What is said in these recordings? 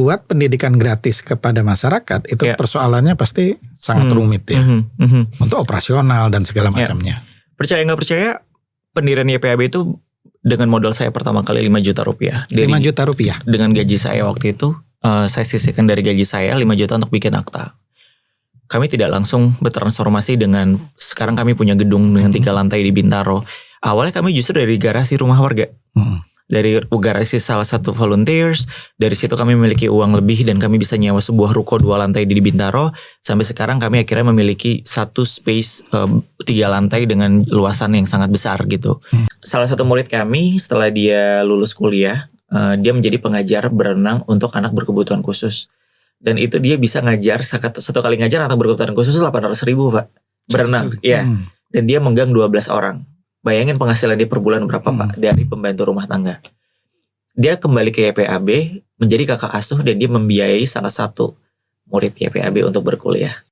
membuat pendidikan gratis kepada masyarakat itu persoalannya pasti sangat rumit ya. Untuk operasional dan segala macamnya. Percaya nggak percaya, pendirian YPAB itu dengan modal saya pertama kali 5 juta rupiah. 5 juta rupiah? Dengan gaji saya waktu itu, saya sisihkan dari gaji saya 5 juta untuk bikin akta. Kami tidak langsung bertransformasi dengan, sekarang kami punya gedung dengan 3 lantai di Bintaro. Awalnya kami justru dari garasi rumah warga. Dari garasi salah satu volunteers, dari situ kami memiliki uang lebih dan kami bisa nyewa sebuah ruko 2 lantai di Bintaro. Sampai sekarang kami akhirnya memiliki satu space 3 lantai dengan luasan yang sangat besar gitu. Salah satu murid kami setelah dia lulus kuliah, dia menjadi pengajar berenang untuk anak berkebutuhan khusus. Dan itu dia bisa ngajar, satu kali ngajar anak berkebutuhan khusus 800.000 Pak, berenang. Iya. Dan dia menggang 12 orang. Bayangin penghasilan dia per bulan berapa Pak dari pembantu rumah tangga. Dia kembali ke YPAB menjadi kakak asuh dan dia membiayai salah satu murid YPAB untuk berkuliah.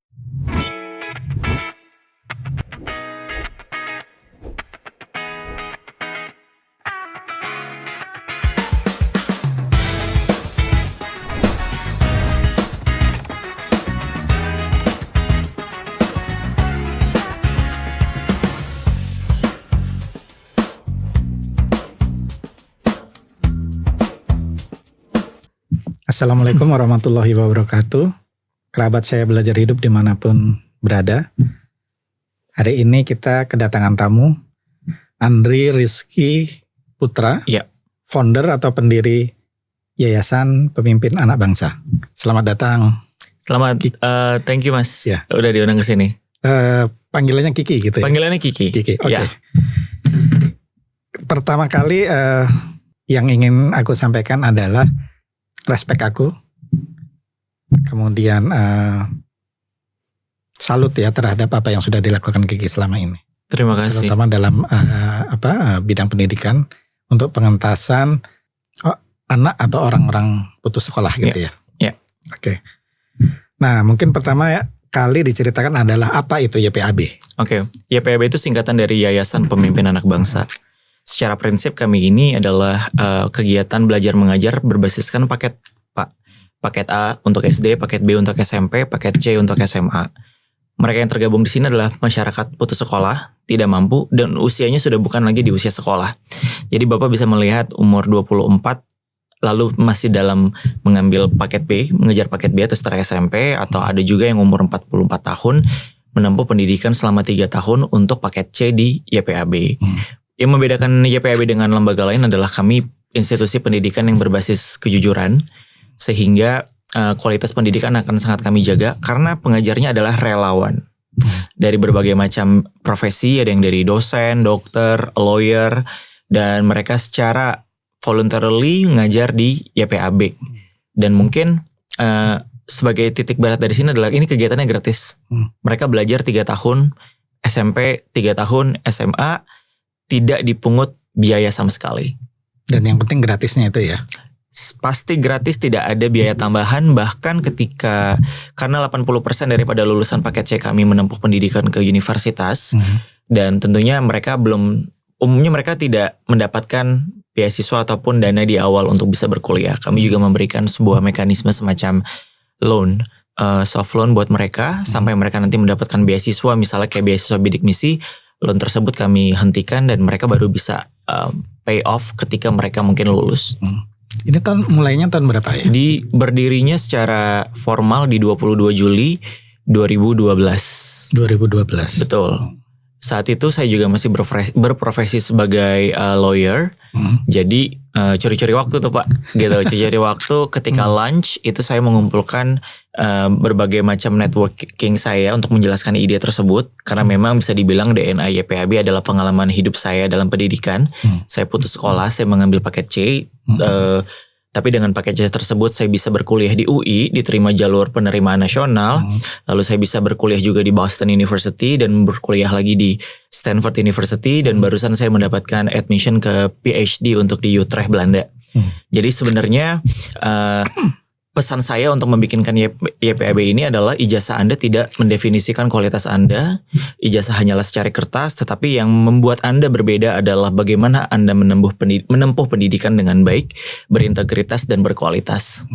Assalamualaikum warahmatullahi wabarakatuh. Kerabat saya belajar hidup dimanapun berada. Hari ini kita kedatangan tamu Andri Rizky Putra, founder atau pendiri Yayasan Pemimpin Anak Bangsa. Selamat datang. Selamat, thank you Mas. Udah diundang ke sini. Panggilannya Kiki gitu ya? Panggilannya Kiki. Oke. Pertama kali yang ingin aku sampaikan adalah respect aku, kemudian salut ya terhadap apa yang sudah dilakukan Kiki selama ini. Terima kasih. Terutama dalam bidang pendidikan untuk pengentasan anak atau orang-orang putus sekolah gitu ya. Oke. Nah mungkin pertama kali diceritakan adalah apa itu YPAB? Oke. YPAB itu singkatan dari Yayasan Pemimpin Anak Bangsa. Secara prinsip kami ini adalah kegiatan belajar mengajar berbasiskan paket Pak. Paket A untuk SD, paket B untuk SMP, paket C untuk SMA. Mereka yang tergabung di sini adalah masyarakat putus sekolah, tidak mampu, dan usianya sudah bukan lagi di usia sekolah. Jadi Bapak bisa melihat umur 24, lalu masih dalam mengambil paket B, mengejar paket B atau setara SMP, atau ada juga yang umur 44 tahun, menempuh pendidikan selama 3 tahun untuk paket C di YPAB. Yang membedakan YPAB dengan lembaga lain adalah kami institusi pendidikan yang berbasis kejujuran, sehingga kualitas pendidikan akan sangat kami jaga karena pengajarnya adalah relawan. Dari berbagai macam profesi, ada yang dari dosen, dokter, lawyer, dan mereka secara voluntarily ngajar di YPAB. Dan mungkin sebagai titik berat dari sini adalah ini kegiatannya gratis. Mereka belajar 3 tahun, SMP 3 tahun, SMA tidak dipungut biaya sama sekali. Dan yang penting gratisnya itu ya? Pasti gratis, tidak ada biaya tambahan. Bahkan karena 80% daripada lulusan paket C kami menempuh pendidikan ke universitas. Dan tentunya umumnya mereka tidak mendapatkan beasiswa ataupun dana di awal untuk bisa berkuliah. Kami juga memberikan sebuah mekanisme semacam loan, soft loan buat mereka. Sampai mereka nanti mendapatkan beasiswa, misalnya kayak beasiswa bidik misi. Loan tersebut kami hentikan dan mereka baru bisa pay off ketika mereka mungkin lulus. Ini mulainya tahun berapa ya? Berdirinya secara formal di 22 Juli 2012. 2012. Betul. Saat itu saya juga masih berprofesi sebagai lawyer. Jadi curi-curi waktu tuh Pak. Gitu, curi-curi waktu ketika lunch itu saya mengumpulkan berbagai macam networking saya untuk menjelaskan ide tersebut. Karena memang bisa dibilang DNA YPAB adalah pengalaman hidup saya dalam pendidikan. Saya putus sekolah, saya mengambil paket C. Tapi dengan paket C tersebut saya bisa berkuliah di UI, diterima jalur penerimaan nasional. Lalu saya bisa berkuliah juga di Boston University dan berkuliah lagi di Stanford University. Dan barusan saya mendapatkan admission ke PhD untuk di Utrecht, Belanda. Jadi sebenarnya pesan saya untuk membikinkan YPAB ini adalah ijazah Anda tidak mendefinisikan kualitas Anda. Ijazah hanyalah secari kertas, tetapi yang membuat Anda berbeda adalah bagaimana Anda menempuh pendidikan dengan baik, berintegritas dan berkualitas.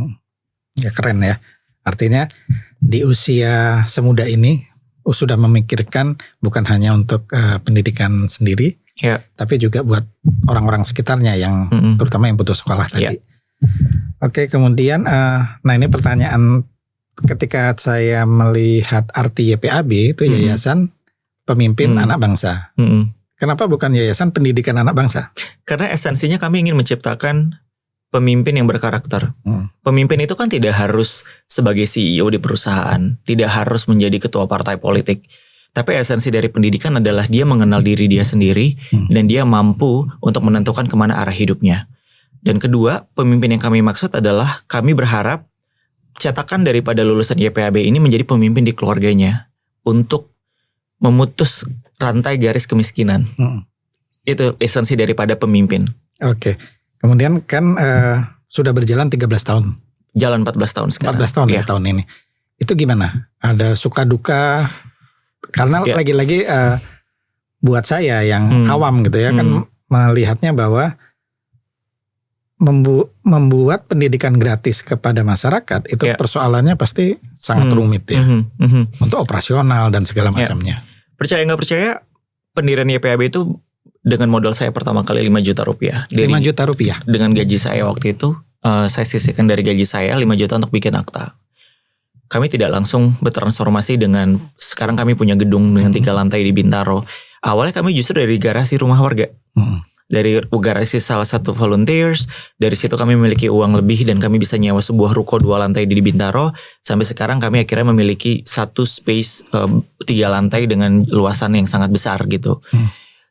ya keren ya. Artinya di usia semuda ini sudah memikirkan bukan hanya untuk pendidikan sendiri, Ya. tapi juga buat orang-orang sekitarnya yang terutama yang putus sekolah tadi. Ya. Oke, kemudian nah ini pertanyaan ketika saya melihat arti YPAB itu Yayasan Pemimpin Anak Bangsa. Kenapa bukan Yayasan Pendidikan Anak Bangsa? Karena esensinya kami ingin menciptakan pemimpin yang berkarakter. Pemimpin itu kan tidak harus sebagai CEO di perusahaan, tidak harus menjadi ketua partai politik. Tapi esensi dari pendidikan adalah dia mengenal diri dia sendiri dan dia mampu untuk menentukan kemana arah hidupnya. Dan kedua, pemimpin yang kami maksud adalah kami berharap cetakan daripada lulusan YPAB ini menjadi pemimpin di keluarganya untuk memutus rantai garis kemiskinan. Itu esensi daripada pemimpin. Oke. Kemudian kan sudah berjalan 13 tahun. Jalan 14 tahun sekarang. 14 tahun ya tahun ini. Itu gimana? Ada suka duka? Karena lagi-lagi buat saya yang awam gitu ya kan melihatnya bahwa membuat pendidikan gratis kepada masyarakat itu persoalannya pasti sangat rumit ya. Untuk operasional dan segala macamnya. Percaya nggak percaya, pendirian YPAB itu dengan modal saya pertama kali 5 juta rupiah. 5 juta rupiah? Dengan gaji saya waktu itu, saya sisihkan dari gaji saya 5 juta untuk bikin akta. Kami tidak langsung bertransformasi dengan, sekarang kami punya gedung dengan 3 lantai di Bintaro. Awalnya kami justru dari garasi rumah warga. Dari garasi salah satu volunteers, dari situ kami memiliki uang lebih dan kami bisa nyewa sebuah ruko 2 lantai di Bintaro. Sampai sekarang kami akhirnya memiliki satu space 3 lantai dengan luasan yang sangat besar gitu.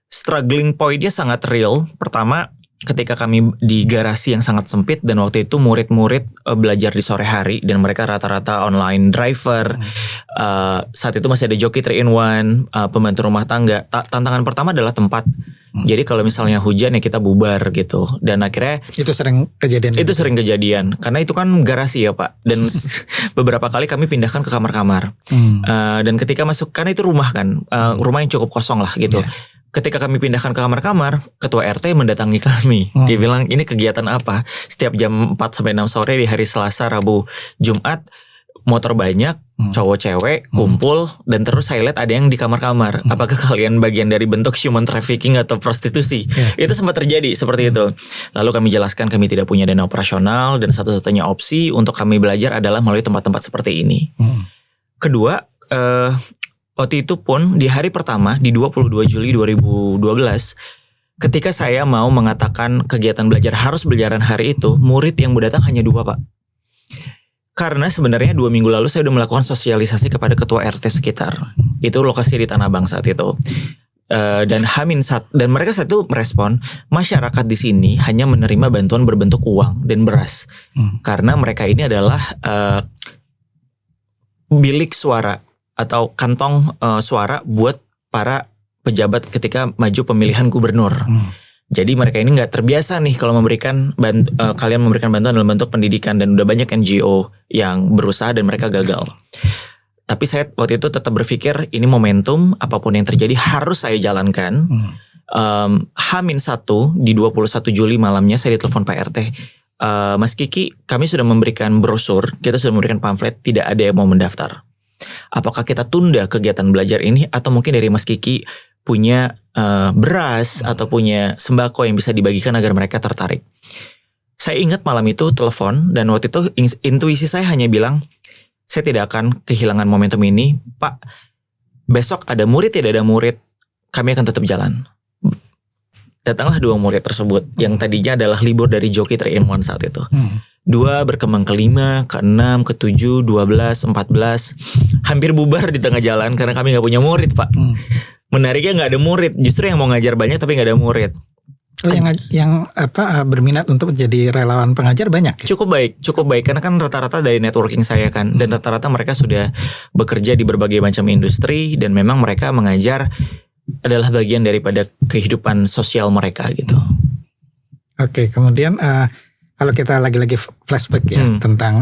Struggling point-nya sangat real. Pertama, ketika kami di garasi yang sangat sempit dan waktu itu murid-murid belajar di sore hari dan mereka rata-rata online driver. Saat itu masih ada joki 3-in-1, pembantu rumah tangga. Tantangan pertama adalah tempat. Jadi kalau misalnya hujan ya kita bubar gitu. Dan akhirnya itu sering kejadian. Itu sering kejadian karena itu kan garasi ya Pak. Dan beberapa kali kami pindahkan ke kamar-kamar. Dan ketika masuk, karena itu rumah kan, rumah yang cukup kosong lah gitu. Ketika kami pindahkan ke kamar-kamar, ketua RT mendatangi kami. Dia bilang, ini kegiatan apa? Setiap jam 4 sampai 6 sore di hari Selasa, Rabu, Jumat, motor banyak, cowok cewek kumpul, dan terus saya lihat ada yang di kamar-kamar. Apakah kalian bagian dari bentuk human trafficking atau prostitusi? Itu sempat terjadi seperti itu. Lalu kami jelaskan kami tidak punya dana operasional dan satu-satunya opsi untuk kami belajar adalah melalui tempat-tempat seperti ini. Kedua, waktu itu pun di hari pertama di 22 Juli 2012 ketika saya mau mengatakan kegiatan belajar harus berjalan hari itu, murid yang datang hanya 2 Pak. Karena sebenarnya 2 minggu lalu saya sudah melakukan sosialisasi kepada ketua RT sekitar. Itu lokasi di Tanah Abang saat itu. Dan dan mereka saat itu merespon, masyarakat di sini hanya menerima bantuan berbentuk uang dan beras. Karena mereka ini adalah bilik suara atau kantong suara buat para pejabat ketika maju pemilihan gubernur. Jadi mereka ini nggak terbiasa nih kalau kalian memberikan bantuan dalam bentuk pendidikan, dan udah banyak NGO yang berusaha dan mereka gagal. Tapi saya waktu itu tetap berpikir ini momentum, apapun yang terjadi harus saya jalankan. H-1 di 21 Juli malamnya saya ditelepon Pak RT. Mas Kiki, kami sudah memberikan brosur, kita sudah memberikan pamflet, tidak ada yang mau mendaftar. Apakah kita tunda kegiatan belajar ini atau mungkin dari Mas Kiki punya beras atau punya sembako yang bisa dibagikan agar mereka tertarik. Saya ingat malam itu telepon dan waktu itu intuisi saya hanya bilang, saya tidak akan kehilangan momentum ini. Pak, besok ada murid tidak ada murid, kami akan tetap jalan. Datanglah 2 murid tersebut yang tadinya adalah libur dari joki 3-in-1 saat itu. 2 berkembang ke 5, ke 6, ke 7, 12, 14. Hampir bubar di tengah jalan karena kami gak punya murid Pak. Menariknya nggak ada murid, justru yang mau ngajar banyak tapi nggak ada murid. Yang berminat untuk menjadi relawan pengajar banyak. Ya? Cukup baik karena kan rata-rata dari networking saya kan, dan rata-rata mereka sudah bekerja di berbagai macam industri dan memang mereka mengajar adalah bagian daripada kehidupan sosial mereka gitu. Oke, kemudian kalau kita lagi-lagi flashback ya tentang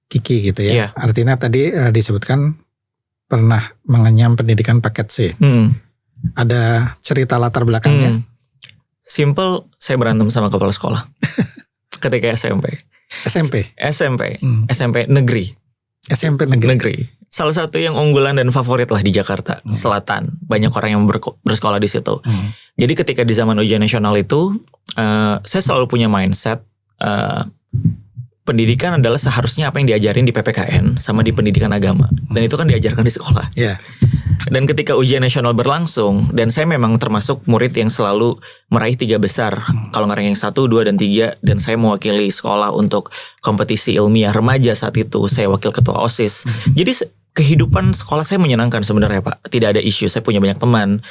Kiki gitu ya, artinya tadi disebutkan pernah mengenyam pendidikan paket C. Ada cerita latar belakangnya? Simple, saya berantem sama kepala sekolah ketika SMP. SMP. SMP. Hmm. SMP negeri. SMP negeri. Salah satu yang unggulan dan favorit lah di Jakarta Selatan. Banyak orang yang bersekolah di situ. Jadi ketika di zaman ujian nasional itu, saya selalu punya mindset pendidikan adalah seharusnya apa yang diajarin di PPKN sama di pendidikan agama. Dan itu kan diajarkan di sekolah. Ya. Dan ketika ujian nasional berlangsung, dan saya memang termasuk murid yang selalu meraih 3 besar. Kalau nggak ranking 1, 2, dan 3. Dan saya mewakili sekolah untuk kompetisi ilmiah remaja saat itu. Saya wakil ketua OSIS. Jadi kehidupan sekolah saya menyenangkan sebenarnya Pak. Tidak ada isu, saya punya banyak teman.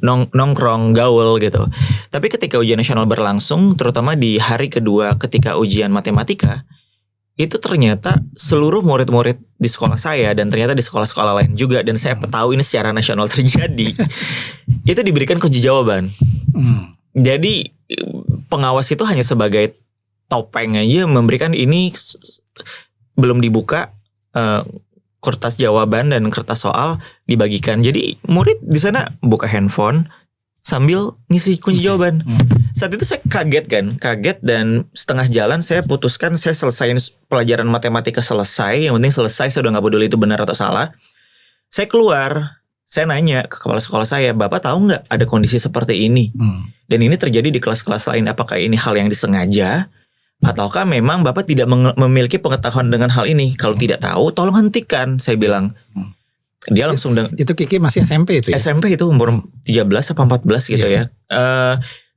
Nongkrong, gaul gitu. Tapi ketika ujian nasional berlangsung, terutama di hari kedua ketika ujian matematika, itu ternyata seluruh murid-murid di sekolah saya dan ternyata di sekolah-sekolah lain juga, dan saya tahu ini secara nasional terjadi, itu diberikan kunci jawaban. Jadi pengawas itu hanya sebagai topeng aja, memberikan ini belum dibuka, kertas jawaban dan kertas soal dibagikan. Jadi murid di sana buka handphone sambil ngisi kunci jawaban. Saat itu saya kaget dan setengah jalan saya putuskan saya selesaiin pelajaran matematika selesai. Yang penting selesai, saya udah gak peduli itu benar atau salah. Saya keluar, saya nanya ke kepala sekolah saya, Bapak tahu gak ada kondisi seperti ini? Dan ini terjadi di kelas-kelas lain, apakah ini hal yang disengaja? Ataukah memang Bapak tidak memiliki pengetahuan dengan hal ini? Kalau tidak tahu, tolong hentikan, saya bilang. Dia langsung itu Kiki masih SMP itu ya? SMP itu umur 13 atau 14 gitu ya.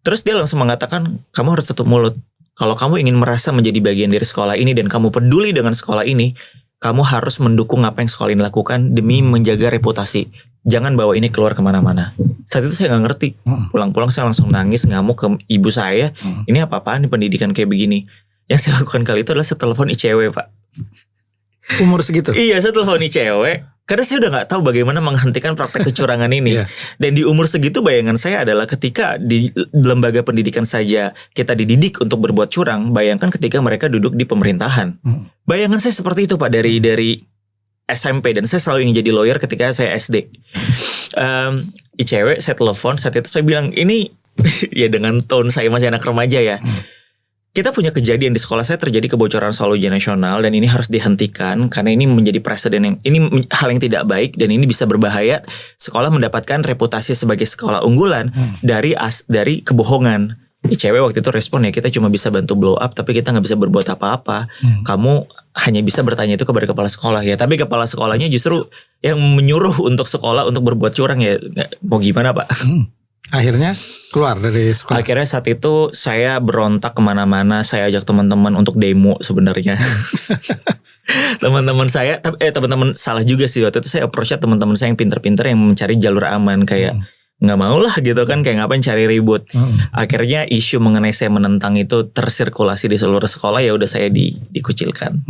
Terus dia langsung mengatakan, kamu harus tutup mulut. Kalau kamu ingin merasa menjadi bagian dari sekolah ini dan kamu peduli dengan sekolah ini, kamu harus mendukung apa yang sekolah ini lakukan demi menjaga reputasi. Jangan bawa ini keluar kemana-mana. Saat itu saya gak ngerti. Pulang-pulang saya langsung nangis, ngamuk ke ibu saya. Ini apa-apaan nih pendidikan kayak begini. Yang saya lakukan kali itu adalah saya telepon ICW Pak. Umur segitu? Iya, saya telepon ICW. Karena saya udah gak tahu bagaimana menghentikan praktek kecurangan ini. Dan di umur segitu bayangan saya adalah ketika di lembaga pendidikan saja kita dididik untuk berbuat curang. Bayangkan ketika mereka duduk di pemerintahan. Bayangan saya seperti itu Pak dari SMP. Dan saya selalu ingin jadi lawyer ketika saya SD. ICW saya telepon, saat itu saya bilang ini ya dengan tone saya masih anak remaja ya. Kita punya kejadian di sekolah saya terjadi kebocoran soal ujian nasional dan ini harus dihentikan karena ini menjadi presiden yang ini hal yang tidak baik dan ini bisa berbahaya. Sekolah mendapatkan reputasi sebagai sekolah unggulan dari kebohongan. ICW waktu itu respon ya, kita cuma bisa bantu blow up tapi kita nggak bisa berbuat apa-apa. Kamu hanya bisa bertanya itu kepada kepala sekolah ya. Tapi kepala sekolahnya justru yang menyuruh untuk sekolah untuk berbuat curang ya. Mau gimana Pak? Akhirnya keluar dari sekolah. Akhirnya saat itu saya berontak kemana-mana. Saya ajak teman-teman untuk demo sebenarnya. Teman-teman saya, teman-teman salah juga sih. Waktu itu saya approach teman-teman saya yang pinter-pinter yang mencari jalur aman. Kayak nggak mau lah gitu kan. Kayak ngapain cari ribut. Akhirnya isu mengenai saya menentang itu tersirkulasi di seluruh sekolah. Ya udah saya dikucilkan.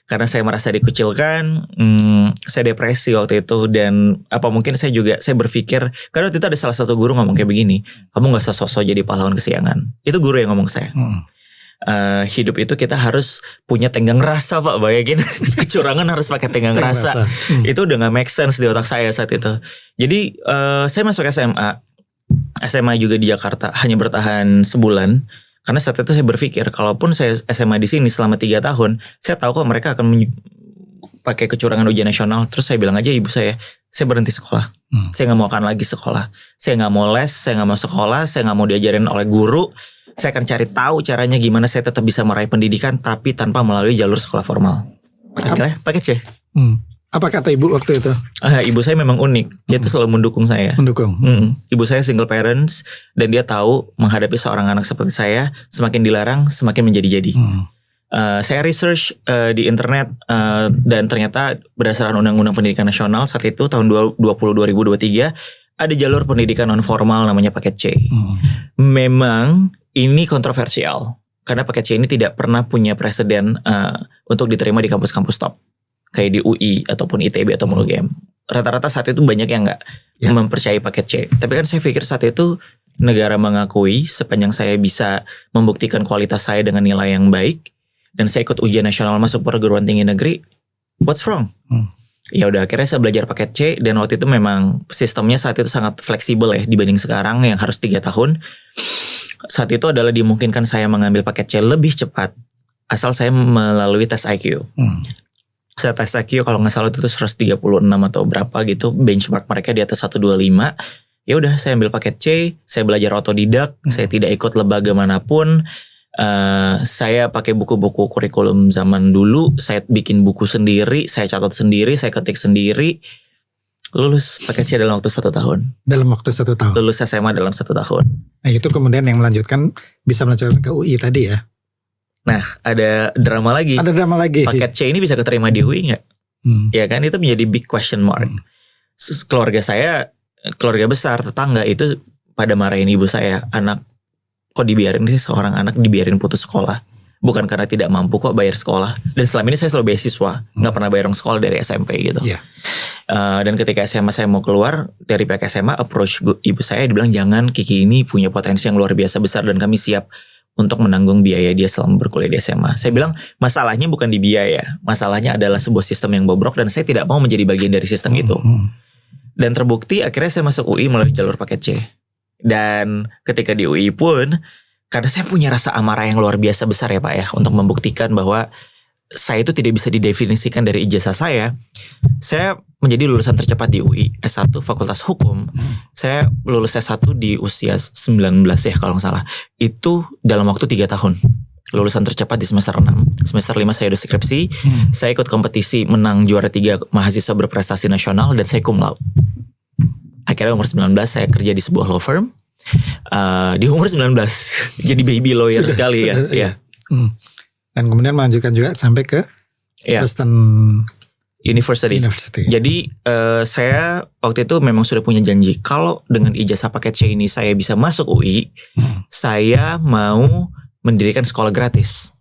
Karena saya merasa dikucilkan, saya depresi waktu itu. Dan apa mungkin saya berpikir, karena waktu itu ada salah satu guru ngomong kayak begini, kamu gak usah sosok jadi pahlawan kesiangan. Itu guru yang ngomong ke saya. Hidup itu kita harus punya tenggang rasa Pak. Bayangin kecurangan harus pakai tenggang rasa. Itu udah gak make sense di otak saya saat itu. Jadi saya masuk SMA juga di Jakarta, hanya bertahan sebulan. Karena saat itu saya berpikir, kalaupun saya SMA di sini selama 3 tahun, saya tahu kok mereka akan pakai kecurangan ujian nasional. Terus saya bilang aja ibu saya berhenti sekolah. Saya nggak mau akan lagi sekolah. Saya nggak mau les, saya nggak mau sekolah, saya nggak mau diajarin oleh guru. Saya akan cari tahu caranya gimana saya tetap bisa meraih pendidikan, tapi tanpa melalui jalur sekolah formal. Akhirnya paket C. Apa kata ibu waktu itu? Ibu saya memang unik. Dia tuh selalu mendukung saya. Mendukung. Ibu saya single parents dan dia tahu menghadapi seorang anak seperti saya semakin dilarang semakin menjadi-jadi. Saya research di internet dan ternyata berdasarkan Undang-Undang Pendidikan Nasional saat itu tahun 2023 ada jalur pendidikan non formal namanya paket C. Memang ini kontroversial karena paket C ini tidak pernah punya presiden untuk diterima di kampus-kampus top. Kayak di UI ataupun ITB atau UGM. Rata-rata saat itu banyak yang gak mempercayai paket C. Tapi kan saya pikir saat itu negara mengakui sepanjang saya bisa membuktikan kualitas saya dengan nilai yang baik. Dan saya ikut ujian nasional masuk perguruan tinggi negeri. What's wrong? Ya udah akhirnya saya belajar paket C. Dan waktu itu memang sistemnya saat itu sangat fleksibel ya. Dibanding sekarang yang harus 3 tahun. Saat itu adalah dimungkinkan saya mengambil paket C lebih cepat. asal saya melalui tes IQ. Saya tes IQ kalau nggak salah itu 136 atau berapa gitu, benchmark mereka di atas 125. Ya udah, saya ambil paket C, saya belajar otodidak, saya tidak ikut lembaga manapun. Saya pakai buku-buku kurikulum zaman dulu, saya bikin buku sendiri, saya catat sendiri, saya ketik sendiri. Lulus paket C dalam waktu 1 tahun. Dalam waktu 1 tahun. Lulus SMA dalam 1 tahun. Nah itu kemudian yang bisa melanjutkan ke UI tadi ya. Nah, ada drama lagi. Ada drama lagi. Paket C ini bisa keterima di UI nggak? Ya kan, itu menjadi big question mark. Keluarga saya, keluarga besar, tetangga itu pada marahin ibu saya. Anak, kok dibiarin sih seorang anak dibiarin putus sekolah? Bukan karena tidak mampu kok bayar sekolah. Dan selama ini saya selalu beasiswa, nggak pernah bayar sekolah dari SMP gitu. Yeah. Dan ketika SMA saya mau keluar dari pihak SMA, approach ibu saya, dibilang jangan, Kiki ini punya potensi yang luar biasa besar dan kami siap untuk menanggung biaya dia selama berkuliah di SMA. Saya bilang masalahnya bukan di biaya, masalahnya adalah sebuah sistem yang bobrok dan saya tidak mau menjadi bagian dari sistem itu. Dan terbukti akhirnya saya masuk UI melalui jalur paket C. Dan ketika di UI pun, karena saya punya rasa amarah yang luar biasa besar ya Pak ya, untuk membuktikan bahwa saya itu tidak bisa didefinisikan dari ijazah saya menjadi lulusan tercepat di UI S1 Fakultas Hukum. Saya lulus S1 di usia 19 ya kalau nggak salah. Itu dalam waktu 3 tahun. Lulusan tercepat di semester 6. Semester 5 saya udah skripsi. Saya ikut kompetisi, menang juara 3 mahasiswa berprestasi nasional dan saya cum laude. Akhirnya umur 19 saya kerja di sebuah law firm. Di umur 19 jadi baby lawyer sekali ya. Dan kemudian melanjutkan juga sampai ke Boston University. Jadi saya waktu itu memang sudah punya janji, kalau dengan ijazah paket C ini saya bisa masuk UI, saya mau mendirikan sekolah gratis.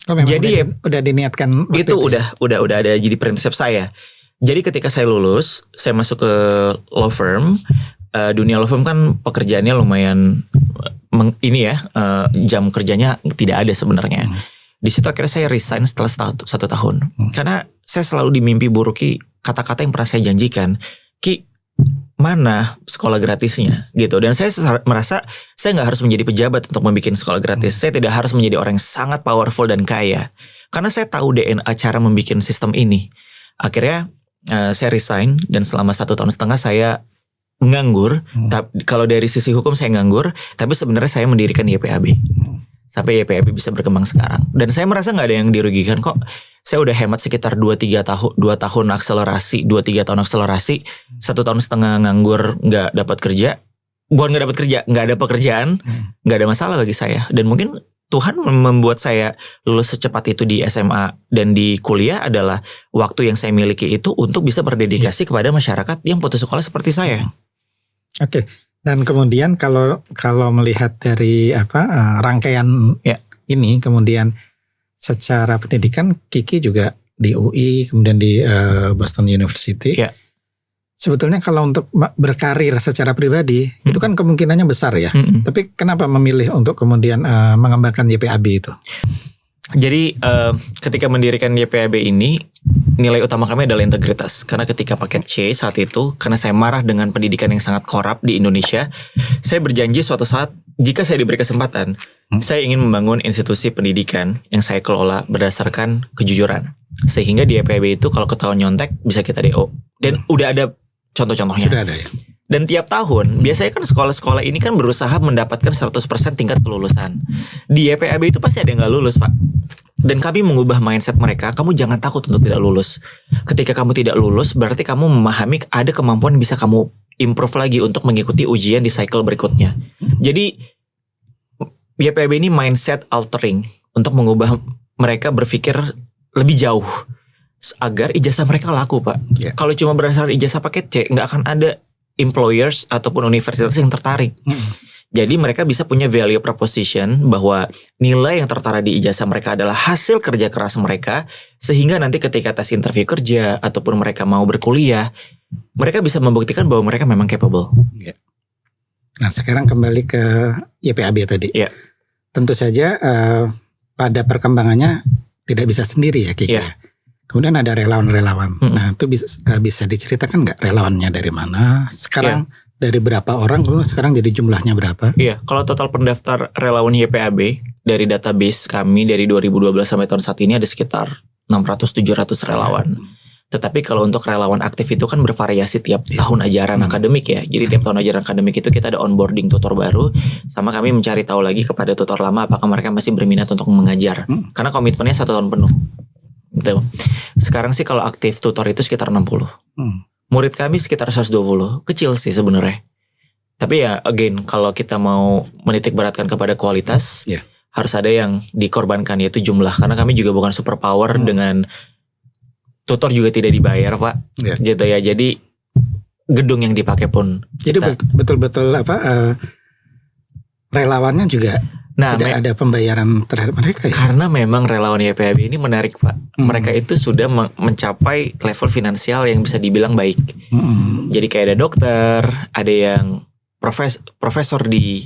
Jadi udah diniatkan itu udah ada jadi prinsip saya. Jadi ketika saya lulus, saya masuk ke law firm. Dunia law firm kan pekerjaannya lumayan jam kerjanya tidak ada sebenarnya. Di situ akhirnya saya resign setelah 1 tahun. Karena saya selalu dimimpi buruki kata-kata yang pernah saya janjikan. Ki, mana sekolah gratisnya gitu. Dan saya merasa saya gak harus menjadi pejabat untuk membuat sekolah gratis. Saya tidak harus menjadi orang yang sangat powerful dan kaya. Karena saya tahu DNA cara membuat sistem ini. Akhirnya saya resign dan selama 1,5 tahun saya nganggur. Kalau dari sisi hukum saya nganggur, tapi sebenarnya saya mendirikan YPAB. Sampai YPAB bisa berkembang sekarang. Dan saya merasa gak ada yang dirugikan kok. Saya udah hemat sekitar 2-3 tahun akselerasi, 2-3 tahun akselerasi, 1,5 tahun nganggur gak dapat kerja. Bukan gak dapat kerja, gak ada pekerjaan, gak ada masalah bagi saya. Dan mungkin Tuhan membuat saya lulus secepat itu di SMA dan di kuliah adalah waktu yang saya miliki itu untuk bisa berdedikasi kepada masyarakat yang putus sekolah seperti saya. Oke. Dan kemudian kalau melihat dari rangkaian ini, kemudian secara pendidikan Kiki juga di UI, kemudian di Boston University. Sebetulnya kalau untuk berkarir secara pribadi itu kan kemungkinannya besar ya. Tapi kenapa memilih untuk kemudian mengembangkan YPAB itu? Jadi ketika mendirikan YPAB ini, nilai utama kami adalah integritas. Karena ketika paket C saat itu, karena saya marah dengan pendidikan yang sangat korup di Indonesia, saya berjanji suatu saat jika saya diberi kesempatan, saya ingin membangun institusi pendidikan yang saya kelola berdasarkan kejujuran. Sehingga di YPAB itu kalau ketahuan nyontek bisa kita DO. Dan udah ada contoh-contohnya. Sudah ada ya. Dan tiap tahun, biasanya kan sekolah-sekolah ini kan berusaha mendapatkan 100% tingkat kelulusan. Di YPAB itu pasti ada yang gak lulus Pak. Dan kami mengubah mindset mereka, kamu jangan takut untuk tidak lulus. Ketika kamu tidak lulus, berarti kamu memahami ada kemampuan yang bisa kamu improve lagi untuk mengikuti ujian di cycle berikutnya. Jadi, YPAB ini mindset altering untuk mengubah mereka berpikir lebih jauh. Agar ijazah mereka laku Pak. Kalau cuma berdasarkan ijazah paket C, gak akan ada employers ataupun universitas yang tertarik. Jadi mereka bisa punya value proposition bahwa nilai yang tertara di ijazah mereka adalah hasil kerja keras mereka, sehingga nanti ketika tes interview kerja ataupun mereka mau berkuliah, mereka bisa membuktikan bahwa mereka memang capable. Nah sekarang kembali ke YPAB tadi. Tentu saja pada perkembangannya tidak bisa sendiri ya Kiki. Kemudian ada relawan-relawan. Nah itu bisa diceritakan nggak relawannya dari mana? Sekarang dari berapa orang sekarang jadi jumlahnya berapa? Iya, kalau total pendaftar relawan YPAB dari database kami dari 2012 sampai tahun saat ini ada sekitar 600-700 relawan. Tetapi kalau untuk relawan aktif itu kan bervariasi tiap tahun ajaran akademik ya. Jadi tiap tahun ajaran akademik itu kita ada onboarding tutor baru, sama kami mencari tahu lagi kepada tutor lama apakah mereka masih berminat untuk mengajar. Karena komitmennya 1 tahun penuh. Gitu. Sekarang sih kalau aktif tutor itu sekitar 60. Murid kami sekitar 120. Kecil sih sebenarnya. Tapi ya again, kalau kita mau menitik beratkan kepada kualitas, harus ada yang dikorbankan, yaitu jumlah. Karena kami juga bukan superpower dengan tutor juga tidak dibayar, Pak. Gitu ya. Jadi gedung yang dipakai pun. Jadi betul-betul relawannya juga tidak ada pembayaran terhadap mereka ya? Karena memang relawan YPAB ini menarik, Pak. Mereka itu sudah mencapai level finansial yang bisa dibilang baik. Jadi kayak ada dokter, ada yang profesor di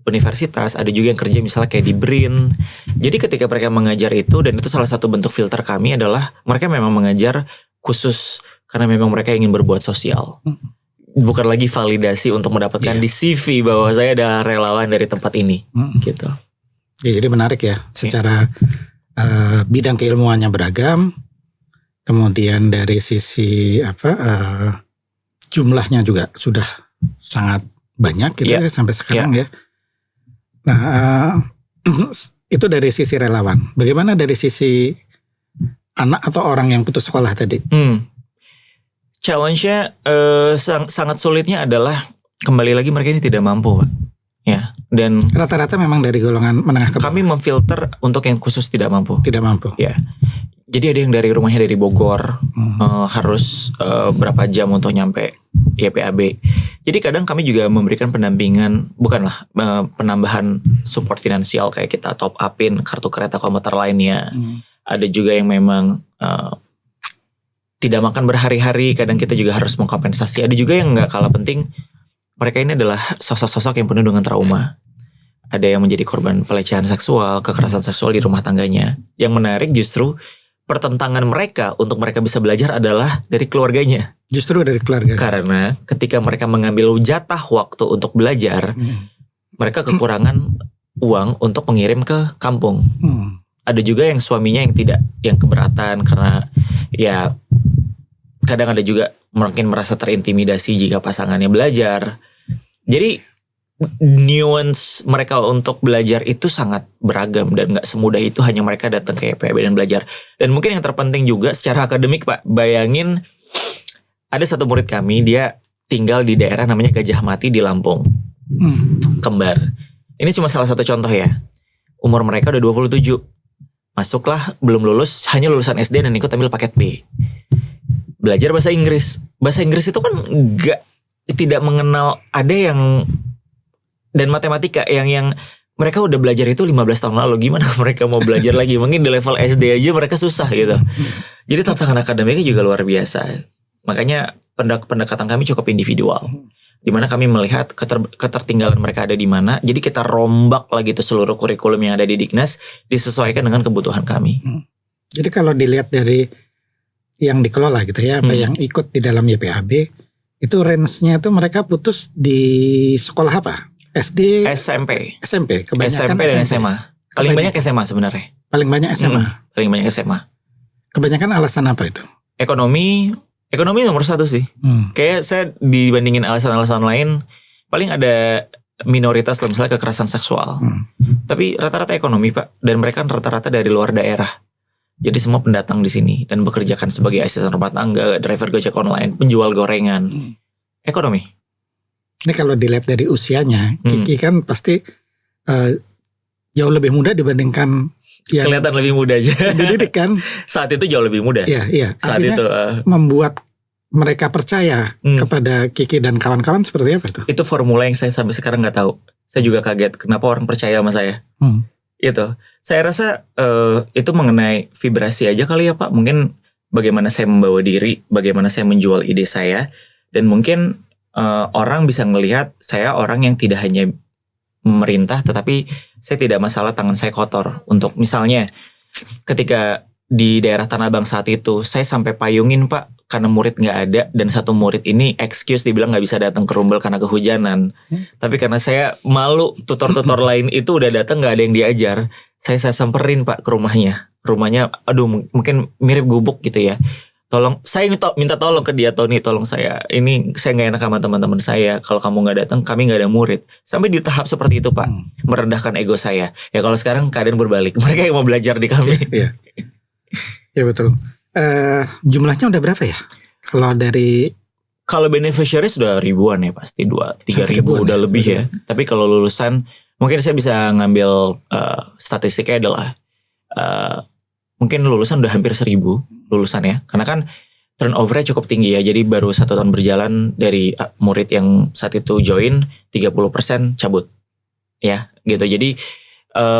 universitas, ada juga yang kerja misalnya kayak di BRIN. Jadi ketika mereka mengajar itu, dan itu salah satu bentuk filter kami adalah mereka memang mengajar khusus karena memang mereka ingin berbuat sosial. Bukan lagi validasi untuk mendapatkan di CV bahwa saya ada relawan dari tempat ini, gitu. Ya, jadi menarik ya, secara bidang keilmuannya beragam, kemudian dari sisi jumlahnya juga sudah sangat banyak gitu ya sampai sekarang ya. Nah, itu dari sisi relawan. Bagaimana dari sisi anak atau orang yang putus sekolah tadi? Challenge-nya sangat sulitnya adalah kembali lagi mereka ini tidak mampu, Pak. Ya, dan rata-rata memang dari golongan menengah ke bawah. Kami memfilter untuk yang khusus tidak mampu. Tidak mampu. Ya. Jadi ada yang dari rumahnya dari Bogor, harus berapa jam untuk nyampe YPAB. Jadi kadang kami juga memberikan pendampingan, bukanlah penambahan support finansial kayak kita top upin kartu kereta komuter lainnya. Ada juga yang memang tidak makan berhari-hari, kadang kita juga harus mengkompensasi. Ada juga yang gak kalah penting, mereka ini adalah sosok-sosok yang penuh dengan trauma. Ada yang menjadi korban pelecehan seksual, kekerasan seksual di rumah tangganya. Yang menarik justru pertentangan mereka untuk mereka bisa belajar adalah dari keluarganya. Justru dari keluarga. Karena ketika mereka mengambil jatah waktu untuk belajar, mereka kekurangan uang untuk mengirim ke kampung. Ada juga yang suaminya yang keberatan karena ya kadang ada juga mungkin merasa terintimidasi jika pasangannya belajar. Jadi nuance mereka untuk belajar itu sangat beragam dan gak semudah itu hanya mereka datang ke YPAB dan belajar. Dan mungkin yang terpenting juga secara akademik, Pak, bayangin ada satu murid kami, dia tinggal di daerah namanya Gajah Mati di Lampung. Kembar. Ini cuma salah satu contoh ya. Umur mereka udah 27. Masuklah, belum lulus, hanya lulusan SD dan ikut ambil paket B. Belajar bahasa Inggris. Bahasa Inggris itu kan tidak mengenal, ada yang, dan matematika yang mereka udah belajar itu 15 tahun lalu. Gimana mereka mau belajar lagi? Mungkin di level SD aja mereka susah gitu. Jadi tantangan akademiknya juga luar biasa. Makanya pendekatan kami cukup individual. Dimana kami melihat ketertinggalan mereka ada di mana. Jadi kita rombak lagi tuh seluruh kurikulum yang ada di Dignas, disesuaikan dengan kebutuhan kami. Jadi kalau dilihat dari yang dikelola gitu ya, apa yang ikut di dalam YPAB, itu range-nya itu mereka putus di sekolah apa? SD, SMP kebanyakan SMP dan SMA. Paling banyak SMA sebenarnya. Paling banyak SMA. Paling banyak SMA. Kebanyakan alasan apa itu? Ekonomi nomor 1 sih. Kayak saya dibandingin alasan-alasan lain, paling ada minoritas lah, misalnya kekerasan seksual. Tapi rata-rata ekonomi, Pak. Dan mereka rata-rata dari luar daerah. Jadi semua pendatang di sini dan bekerjakan sebagai asisten rumah tangga, driver Gojek online, penjual gorengan. Ekonomi. Ini kalau dilihat dari usianya, Kiki kan pasti jauh lebih muda dibandingkan yang kelihatan lebih muda aja. Dididik kan? Saat itu jauh lebih muda. Iya. Saat artinya itu membuat mereka percaya kepada Kiki dan kawan-kawan seperti apa itu? Itu formula yang saya sampai sekarang nggak tahu. Saya juga kaget kenapa orang percaya sama saya. Itu. Saya rasa itu mengenai vibrasi aja kali ya, Pak. Mungkin bagaimana saya membawa diri, bagaimana saya menjual ide saya, dan mungkin orang bisa ngelihat saya orang yang tidak hanya memerintah, tetapi saya tidak masalah tangan saya kotor. Untuk misalnya ketika di daerah Tanah Abang saat itu, saya sampai payungin, Pak, karena murid nggak ada dan satu murid ini excuse dibilang nggak bisa datang ke Rumbel karena kehujanan. Tapi karena saya malu, tutor-tutor lain itu udah datang nggak ada yang diajar, saya samperin Pak ke rumahnya. Rumahnya, aduh mungkin mirip gubuk gitu ya. Tolong, saya minta tolong ke dia, Tony, tolong saya. Ini saya nggak enak sama teman-teman saya. Kalau kamu nggak datang, kami nggak ada murid. Sampai di tahap seperti itu Pak, merendahkan ego saya. Ya kalau sekarang keadaan berbalik, mereka yang mau belajar di kami. Iya, ya betul. Jumlahnya udah berapa ya? Kalau beneficiary sudah ribuan ya pasti 2-3 ribu udah lebih ya. Tapi kalau lulusan mungkin saya bisa ngambil statistiknya adalah mungkin lulusan udah hampir 1.000 lulusan ya. Karena kan turnovernya cukup tinggi ya. Jadi baru 1 tahun berjalan dari murid yang saat itu join 30% cabut ya gitu. Jadi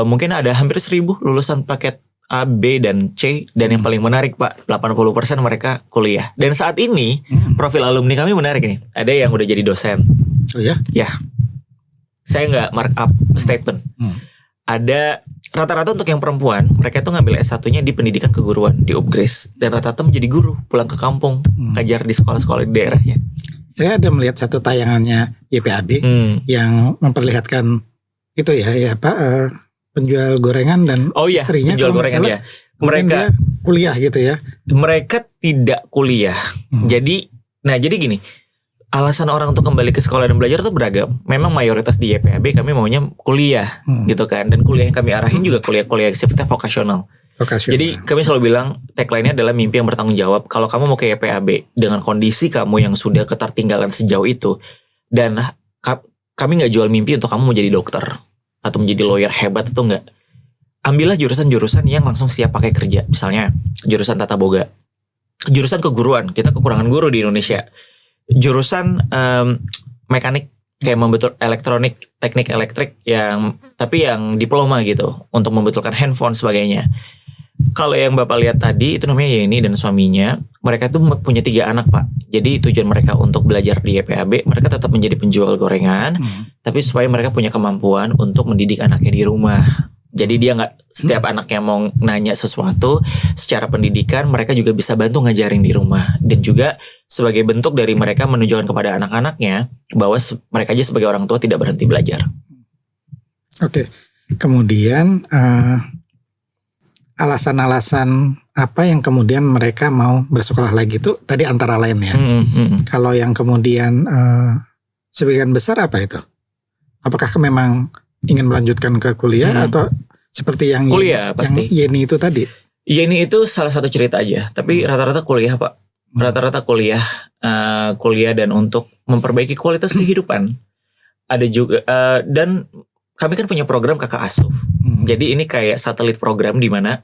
mungkin ada hampir 1.000 lulusan paket A, B, dan C. Dan yang paling menarik Pak, 80% mereka kuliah. Dan saat ini profil alumni kami menarik nih. Ada yang udah jadi dosen. Oh ya? Ya. Saya nggak mark up statement. Ada rata-rata untuk yang perempuan, mereka tuh ngambil S1-nya di pendidikan keguruan di Upgris. Dan rata-rata menjadi guru, pulang ke kampung, ngajar di sekolah-sekolah di daerahnya. Saya ada melihat satu tayangannya YPAB yang memperlihatkan itu ya Pak, penjual gorengan dan istrinya penjual gorengan ya. Mereka kuliah gitu ya. Mereka tidak kuliah. Jadi gini, alasan orang untuk kembali ke sekolah dan belajar tuh beragam. Memang mayoritas di YPAB kami maunya kuliah gitu kan. Dan kuliah yang kami arahin juga kuliah-kuliah sifatnya vokasional. Jadi kami selalu bilang tagline-nya adalah mimpi yang bertanggung jawab. Kalau kamu mau ke YPAB dengan kondisi kamu yang sudah ketertinggalan sejauh itu, dan kami nggak jual mimpi untuk kamu mau jadi dokter atau menjadi lawyer hebat atau enggak. Ambillah jurusan-jurusan yang langsung siap pakai kerja. Misalnya jurusan tata boga, jurusan keguruan, kita kekurangan guru di Indonesia. Jurusan mekanik kayak membetul elektronik, teknik elektrik tapi yang diploma gitu untuk membetulkan handphone sebagainya. Kalau yang Bapak lihat tadi itu namanya Yeni dan suaminya, mereka tuh punya 3 anak Pak. Jadi tujuan mereka untuk belajar di YPAB, mereka tetap menjadi penjual gorengan, tapi supaya mereka punya kemampuan untuk mendidik anaknya di rumah. Jadi dia nggak setiap anaknya mau nanya sesuatu secara pendidikan, mereka juga bisa bantu ngajarin di rumah. Dan juga sebagai bentuk dari mereka menunjukkan kepada anak-anaknya bahwa mereka aja sebagai orang tua tidak berhenti belajar. Oke. Kemudian alasan-alasan apa yang kemudian mereka mau bersekolah lagi itu tadi antara lain ya. Kalau yang kemudian sebagian besar apa itu? Apakah memang ingin melanjutkan ke kuliah atau seperti yang kuliah pasti. Yang Yeni itu tadi? Yeni itu salah satu cerita aja, tapi rata-rata kuliah Pak. Rata-rata kuliah dan untuk memperbaiki kualitas kehidupan. Ada juga dan kami kan punya program kakak asuh. Jadi ini kayak satelit program di mana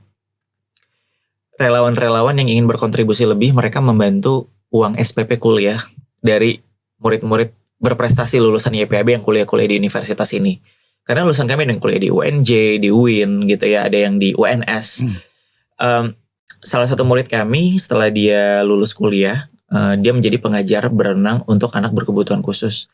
relawan-relawan yang ingin berkontribusi lebih, mereka membantu uang SPP kuliah dari murid-murid berprestasi lulusan YPAB yang kuliah-kuliah di universitas ini. Karena lulusan kami ada yang kuliah di UNJ, di UIN gitu ya, ada yang di UNS. Salah satu murid kami setelah dia lulus kuliah, dia menjadi pengajar berenang untuk anak berkebutuhan khusus.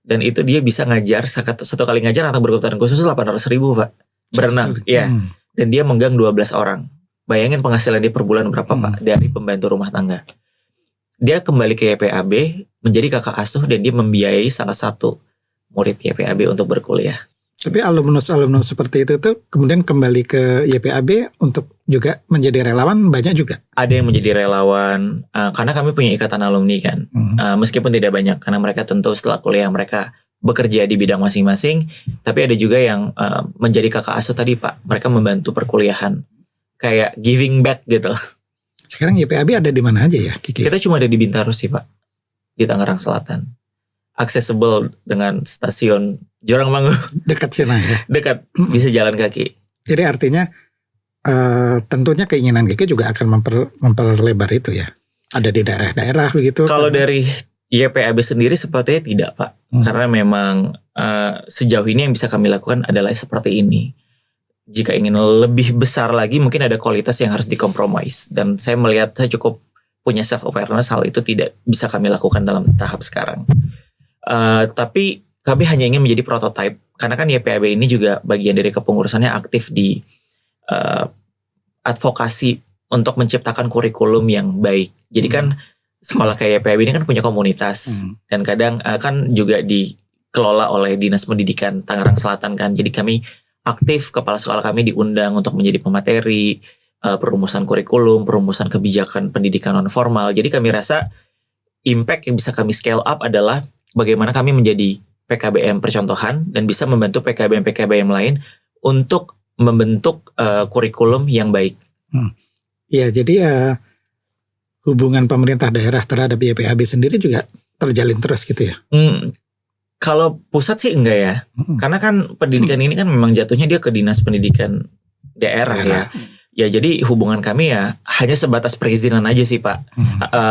Dan itu dia bisa ngajar, satu kali ngajar anak berkebutuhan khusus 800.000 Pak. Berenang, ya. Dan dia menggang 12 orang. Bayangin penghasilan dia per bulan berapa Pak dari pembantu rumah tangga. Dia kembali ke YPAB menjadi kakak asuh dan dia membiayai salah satu murid YPAB untuk berkuliah. Tapi alumnus seperti itu tuh kemudian kembali ke YPAB untuk juga menjadi relawan banyak juga. Ada yang menjadi relawan karena kami punya ikatan alumni kan. Meskipun tidak banyak karena mereka tentu setelah kuliah mereka bekerja di bidang masing-masing. Tapi ada juga yang menjadi kakak asuh tadi Pak. Mereka membantu perkuliahan. Kayak giving back gitu. Sekarang YPAB ada di mana aja ya Kiki? Kita cuma ada di Bintaro sih Pak. Di Tangerang Selatan. Accessible dengan stasiun Jorongmangu. Dekat sana ya? Dekat, bisa jalan kaki. Jadi artinya tentunya keinginan Kiki juga akan memperlebar itu ya? Ada di daerah-daerah begitu? Kalau dari YPAB sendiri sepertinya tidak Pak. Karena memang sejauh ini yang bisa kami lakukan adalah seperti ini. Jika ingin lebih besar lagi mungkin ada kualitas yang harus dikompromis. Dan saya melihat saya cukup punya self awareness hal itu tidak bisa kami lakukan dalam tahap sekarang. Tapi kami hanya ingin menjadi prototipe. Karena kan YPAB ini juga bagian dari kepengurusannya aktif di advokasi untuk menciptakan kurikulum yang baik. Jadi kan sekolah kayak YPAB ini kan punya komunitas dan kadang kan juga dikelola oleh Dinas Pendidikan Tangerang Selatan kan. Jadi kami aktif, kepala sekolah kami diundang untuk menjadi pemateri, perumusan kurikulum, perumusan kebijakan pendidikan non formal. Jadi kami rasa impact yang bisa kami scale up adalah bagaimana kami menjadi PKBM percontohan dan bisa membantu PKBM lain untuk membentuk kurikulum yang baik. Ya, jadi hubungan pemerintah daerah terhadap YPAB sendiri juga terjalin terus gitu ya? Kalau pusat sih enggak ya, karena kan pendidikan ini kan memang jatuhnya dia ke Dinas Pendidikan daerah. Ya. Ya jadi hubungan kami ya hanya sebatas perizinan aja sih Pak.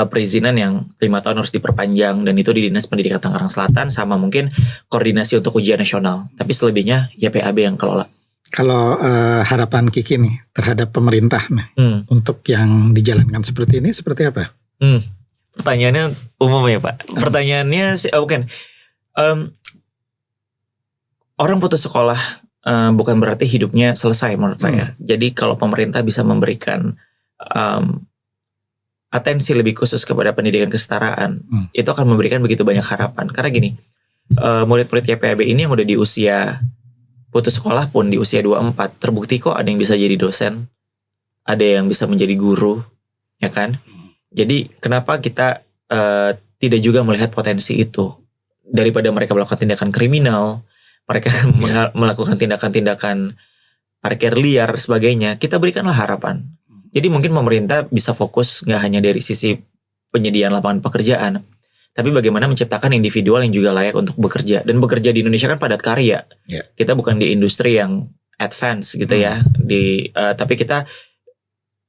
Perizinan yang 5 tahun harus diperpanjang dan itu di Dinas Pendidikan Tangerang Selatan sama mungkin koordinasi untuk ujian nasional. Tapi selebihnya YPAB yang kelola. Kalau harapan Kiki nih terhadap pemerintah nih untuk yang dijalankan seperti ini seperti apa? Pertanyaannya umum ya Pak. Pertanyaannya bukan. Orang putus sekolah bukan berarti hidupnya selesai menurut saya. Jadi kalau pemerintah bisa memberikan atensi lebih khusus kepada pendidikan kesetaraan, itu akan memberikan begitu banyak harapan. Karena gini, murid-murid YPAB ini yang udah di usia putus sekolah pun di usia 24 terbukti kok ada yang bisa jadi dosen, ada yang bisa menjadi guru, ya kan? Jadi kenapa kita tidak juga melihat potensi itu? Daripada mereka melakukan tindakan kriminal, mereka melakukan tindakan-tindakan parkir liar sebagainya, kita berikanlah harapan. Jadi mungkin pemerintah bisa fokus nggak hanya dari sisi penyediaan lapangan pekerjaan, tapi bagaimana menciptakan individual yang juga layak untuk bekerja. Dan bekerja di Indonesia kan padat karya. Kita bukan di industri yang advance gitu ya. Tapi kita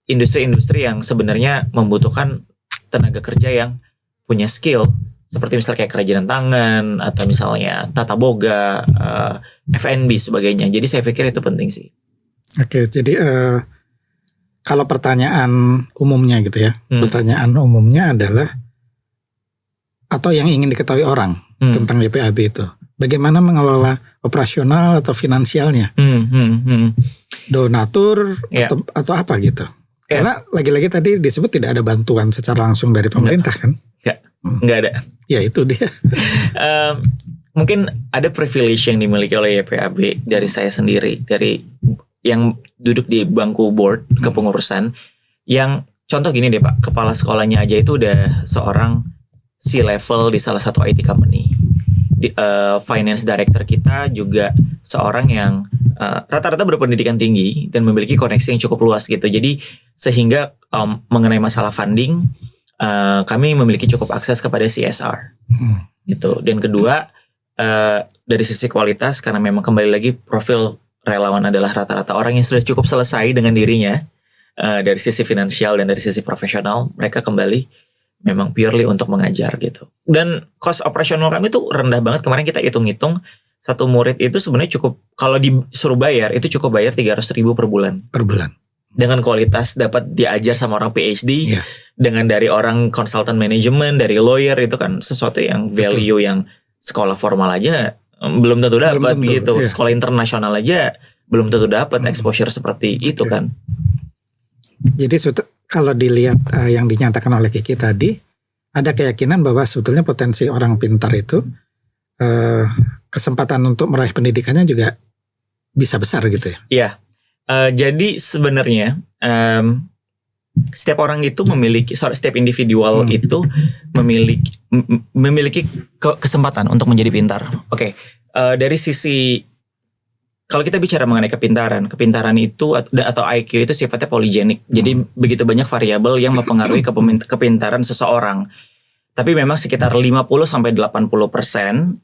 industri-industri yang sebenarnya membutuhkan tenaga kerja yang punya skill. Seperti misalnya kayak kerajinan tangan, atau misalnya tata boga, F&B sebagainya. Jadi saya pikir itu penting sih. Oke, jadi kalau pertanyaan umumnya gitu ya. Pertanyaan umumnya adalah atau yang ingin diketahui orang tentang YPAB itu, bagaimana mengelola operasional atau finansialnya, donatur atau apa gitu. Karena lagi-lagi tadi disebut tidak ada bantuan secara langsung dari pemerintah kan? Nggak ada. Ya itu dia. Mungkin ada privilege yang dimiliki oleh YPAB dari saya sendiri, dari yang duduk di bangku board kepengurusan, yang contoh gini deh Pak, kepala sekolahnya aja itu udah seorang C-level di salah satu IT company. Finance director kita juga seorang yang rata-rata berpendidikan tinggi dan memiliki koneksi yang cukup luas gitu. Jadi sehingga mengenai masalah funding, kami memiliki cukup akses kepada CSR gitu. Dan kedua, dari sisi kualitas, karena memang kembali lagi profil relawan adalah rata-rata orang yang sudah cukup selesai dengan dirinya, dari sisi finansial dan dari sisi profesional, mereka kembali memang purely untuk mengajar gitu. Dan cost operasional kami tuh rendah banget. Kemarin kita hitung-hitung, satu murid itu sebenarnya cukup, kalau disuruh bayar itu cukup bayar 300.000 per bulan. Dengan kualitas dapat diajar sama orang PhD, dengan dari orang konsultan manajemen, dari lawyer, itu kan sesuatu yang value yang sekolah formal aja belum tentu dapat gitu. Sekolah internasional aja belum tentu dapat exposure seperti itu kan. Jadi kalau dilihat yang dinyatakan oleh Kiki tadi, ada keyakinan bahwa sebetulnya potensi orang pintar itu kesempatan untuk meraih pendidikannya juga bisa besar gitu ya? Iya. Jadi sebenarnya setiap orang itu memiliki, setiap individual itu memiliki kesempatan untuk menjadi pintar. Oke. Dari sisi, kalau kita bicara mengenai kepintaran itu atau IQ itu sifatnya poligenik. Jadi begitu banyak variabel yang mempengaruhi kepintaran seseorang. Tapi memang sekitar 50-80%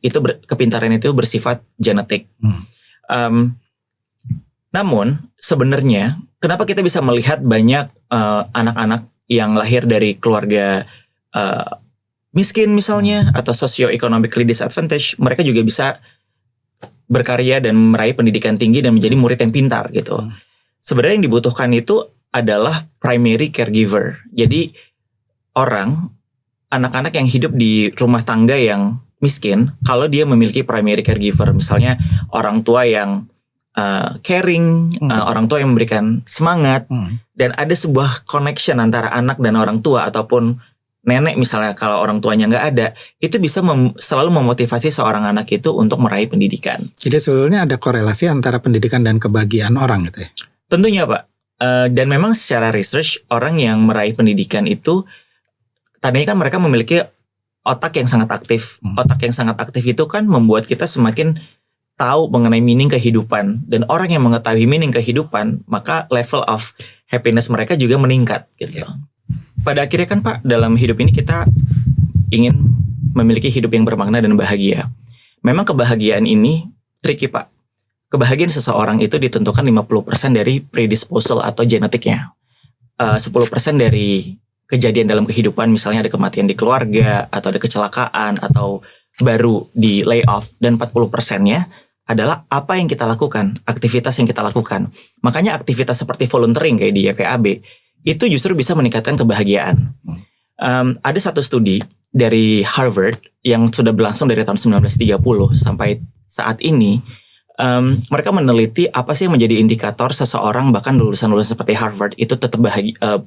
itu kepintaran itu bersifat genetik. Namun sebenarnya kenapa kita bisa melihat banyak anak-anak yang lahir dari keluarga miskin misalnya, atau socio-economically disadvantaged, mereka juga bisa berkarya dan meraih pendidikan tinggi dan menjadi murid yang pintar gitu. Sebenarnya yang dibutuhkan itu adalah primary caregiver. Jadi anak-anak yang hidup di rumah tangga yang miskin, kalau dia memiliki primary caregiver, misalnya orang tua yang caring, orang tua yang memberikan semangat, dan ada sebuah connection antara anak dan orang tua ataupun nenek misalnya kalau orang tuanya nggak ada, itu bisa selalu memotivasi seorang anak itu untuk meraih pendidikan. Jadi sebetulnya ada korelasi antara pendidikan dan kebahagiaan orang gitu ya? Tentunya Pak. Dan memang secara research orang yang meraih pendidikan itu tadinya kan mereka memiliki otak yang sangat aktif. Otak yang sangat aktif itu kan membuat kita semakin tahu mengenai meaning kehidupan. Dan orang yang mengetahui meaning kehidupan, maka level of happiness mereka juga meningkat gitu. Pada akhirnya kan Pak, dalam hidup ini kita ingin memiliki hidup yang bermakna dan bahagia. Memang kebahagiaan ini tricky Pak. Kebahagiaan seseorang itu ditentukan 50% dari predisposal atau genetiknya. 10% dari kejadian dalam kehidupan, misalnya ada kematian di keluarga, atau ada kecelakaan, atau baru di layoff. Dan 40%-nya adalah apa yang kita lakukan, aktivitas yang kita lakukan. Makanya aktivitas seperti volunteering kayak di YPAB, itu justru bisa meningkatkan kebahagiaan. Ada satu studi dari Harvard yang sudah berlangsung dari tahun 1930 sampai saat ini. Mereka meneliti apa sih yang menjadi indikator seseorang, bahkan lulusan-lulusan seperti Harvard itu tetap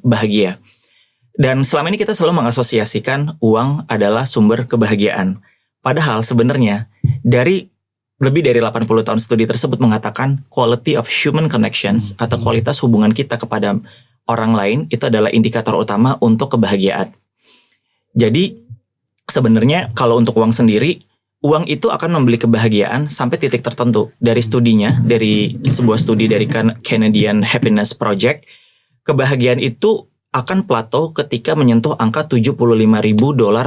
bahagia. Dan selama ini kita selalu mengasosiasikan uang adalah sumber kebahagiaan. Padahal sebenarnya dari lebih dari 80 tahun studi tersebut mengatakan quality of human connections atau kualitas hubungan kita kepada orang lain itu adalah indikator utama untuk kebahagiaan. Jadi sebenarnya kalau untuk uang sendiri, uang itu akan membeli kebahagiaan sampai titik tertentu. Dari studinya, dari sebuah studi dari Canadian Happiness Project, kebahagiaan itu akan plateau ketika menyentuh angka $75,000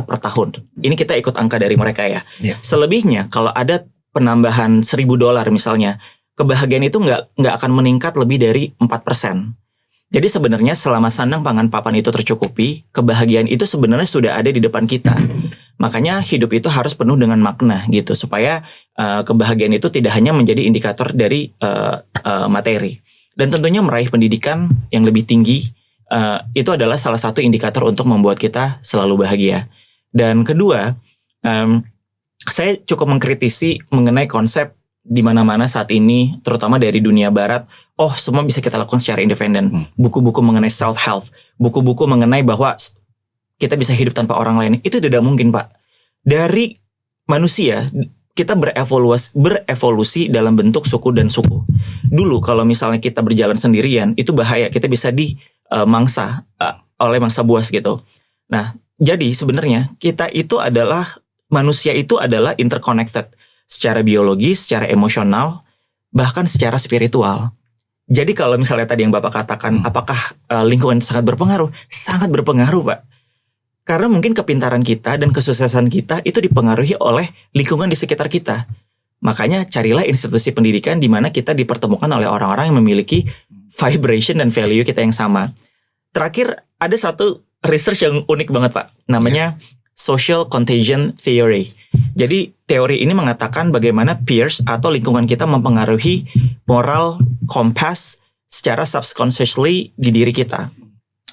per tahun. Ini kita ikut angka dari mereka ya. Selebihnya kalau ada penambahan $1,000 misalnya, kebahagiaan itu nggak akan meningkat lebih dari 4%. Jadi sebenarnya selama sandang pangan papan itu tercukupi, kebahagiaan itu sebenarnya sudah ada di depan kita. Makanya hidup itu harus penuh dengan makna gitu, supaya kebahagiaan itu tidak hanya menjadi indikator dari materi. Dan tentunya meraih pendidikan yang lebih tinggi itu adalah salah satu indikator untuk membuat kita selalu bahagia. Dan kedua, saya cukup mengkritisi mengenai konsep di mana-mana saat ini, terutama dari dunia barat, semua bisa kita lakukan secara independen. Buku-buku mengenai self-help, buku-buku mengenai bahwa kita bisa hidup tanpa orang lain, itu tidak mungkin Pak. Dari manusia, kita berevolusi dalam bentuk suku dan suku. Dulu kalau misalnya kita berjalan sendirian, itu bahaya, kita bisa dimangsa oleh mangsa buas gitu. Nah, jadi sebenarnya kita itu adalah, manusia itu adalah interconnected. Secara biologi, secara emosional, bahkan secara spiritual. Jadi kalau misalnya tadi yang Bapak katakan, apakah lingkungan sangat berpengaruh? Sangat berpengaruh Pak. Karena mungkin kepintaran kita dan kesuksesan kita itu dipengaruhi oleh lingkungan di sekitar kita. Makanya carilah institusi pendidikan di mana kita dipertemukan oleh orang-orang yang memiliki vibration dan value kita yang sama. Terakhir, ada satu research yang unik banget Pak. Namanya Social Contagion Theory. Jadi teori ini mengatakan bagaimana peers atau lingkungan kita mempengaruhi moral compass secara subconsciously di diri kita.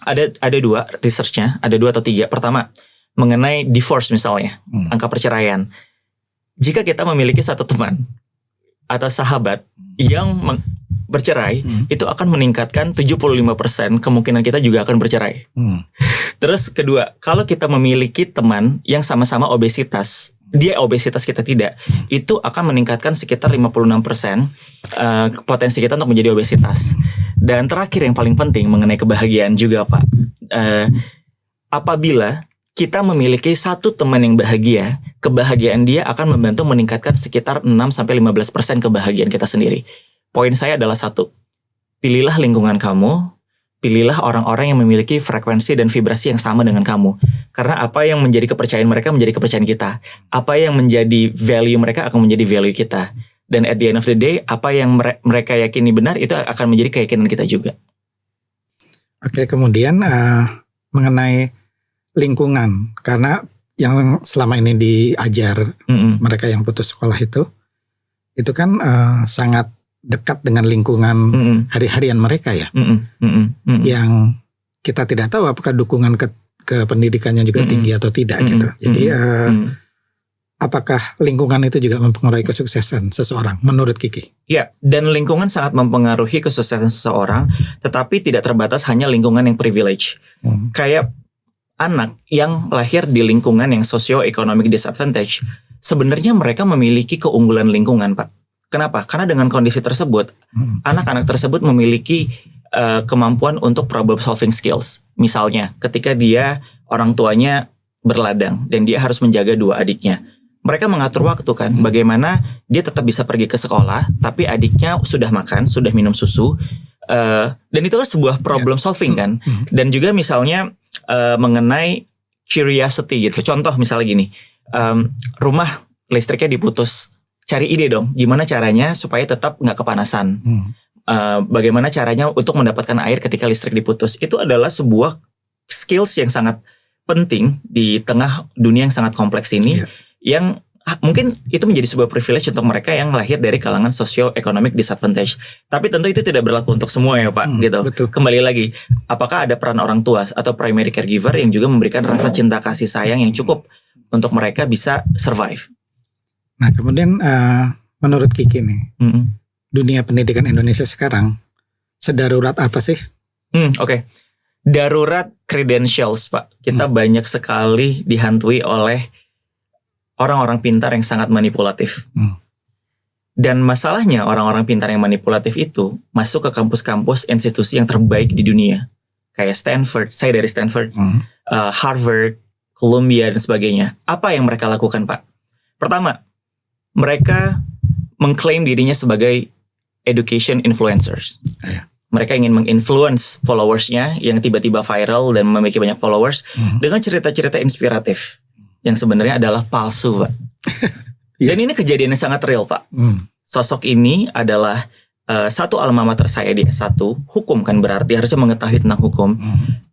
Ada dua researchnya, ada 2 atau 3. Pertama, mengenai divorce misalnya, angka perceraian. Jika kita memiliki satu teman atau sahabat yang bercerai, itu akan meningkatkan 75% kemungkinan kita juga akan bercerai. Terus kedua, kalau kita memiliki teman yang sama-sama obesitas, dia obesitas kita tidak, itu akan meningkatkan sekitar 56% potensi kita untuk menjadi obesitas. Dan terakhir yang paling penting mengenai kebahagiaan juga Pak, apabila kita memiliki satu teman yang bahagia, kebahagiaan dia akan membantu meningkatkan sekitar 6-15% kebahagiaan kita sendiri. Poin saya adalah satu, pilihlah lingkungan kamu, pilihlah orang-orang yang memiliki frekuensi dan vibrasi yang sama dengan kamu. Karena apa yang menjadi kepercayaan mereka menjadi kepercayaan kita. Apa yang menjadi value mereka akan menjadi value kita. Dan at the end of the day, apa yang mereka yakini benar itu akan menjadi keyakinan kita juga. Oke, kemudian mengenai lingkungan. Karena yang selama ini diajar mereka yang putus sekolah itu kan sangat dekat dengan lingkungan hari-harian mereka ya, yang kita tidak tahu apakah dukungan ke pendidikannya juga tinggi atau tidak gitu. Jadi apakah lingkungan itu juga mempengaruhi kesuksesan seseorang menurut Kiki? Ya, dan lingkungan sangat mempengaruhi kesuksesan seseorang, tetapi tidak terbatas hanya lingkungan yang privilege. Kayak anak yang lahir di lingkungan yang socio-economic disadvantage, sebenarnya mereka memiliki keunggulan lingkungan, Pak. Kenapa? Karena dengan kondisi tersebut, anak-anak tersebut memiliki kemampuan untuk problem solving skills. Misalnya, ketika dia orang tuanya berladang dan dia harus menjaga dua adiknya. Mereka mengatur waktu kan, bagaimana dia tetap bisa pergi ke sekolah, tapi adiknya sudah makan, sudah minum susu, dan itu kan sebuah problem solving kan. Dan juga misalnya mengenai curiosity gitu. Contoh misalnya gini, rumah listriknya diputus, cari ide dong, gimana caranya supaya tetap nggak kepanasan. Bagaimana caranya untuk mendapatkan air ketika listrik diputus. Itu adalah sebuah skills yang sangat penting di tengah dunia yang sangat kompleks ini, yang mungkin itu menjadi sebuah privilege untuk mereka yang lahir dari kalangan socio-economic disadvantage. Tapi tentu itu tidak berlaku untuk semua ya Pak, gitu. Betul. Kembali lagi, apakah ada peran orang tua atau primary caregiver yang juga memberikan rasa cinta kasih sayang yang cukup untuk mereka bisa survive? Nah kemudian menurut Kiki nih, dunia pendidikan Indonesia sekarang sedarurat apa sih? Oke. Darurat credentials Pak. Kita banyak sekali dihantui oleh orang-orang pintar yang sangat manipulatif. Dan masalahnya orang-orang pintar yang manipulatif itu masuk ke kampus-kampus institusi yang terbaik di dunia. Kayak Stanford, saya dari Stanford, Harvard, Columbia dan sebagainya. Apa yang mereka lakukan Pak? Pertama, mereka mengklaim dirinya sebagai education influencers. Mereka ingin menginfluence followersnya yang tiba-tiba viral dan memiliki banyak followers dengan cerita-cerita inspiratif yang sebenarnya adalah palsu, Pak. Dan ini kejadian yang sangat real, Pak. Sosok ini adalah satu alma mater saya di S1, hukum kan berarti harusnya mengetahui tentang hukum.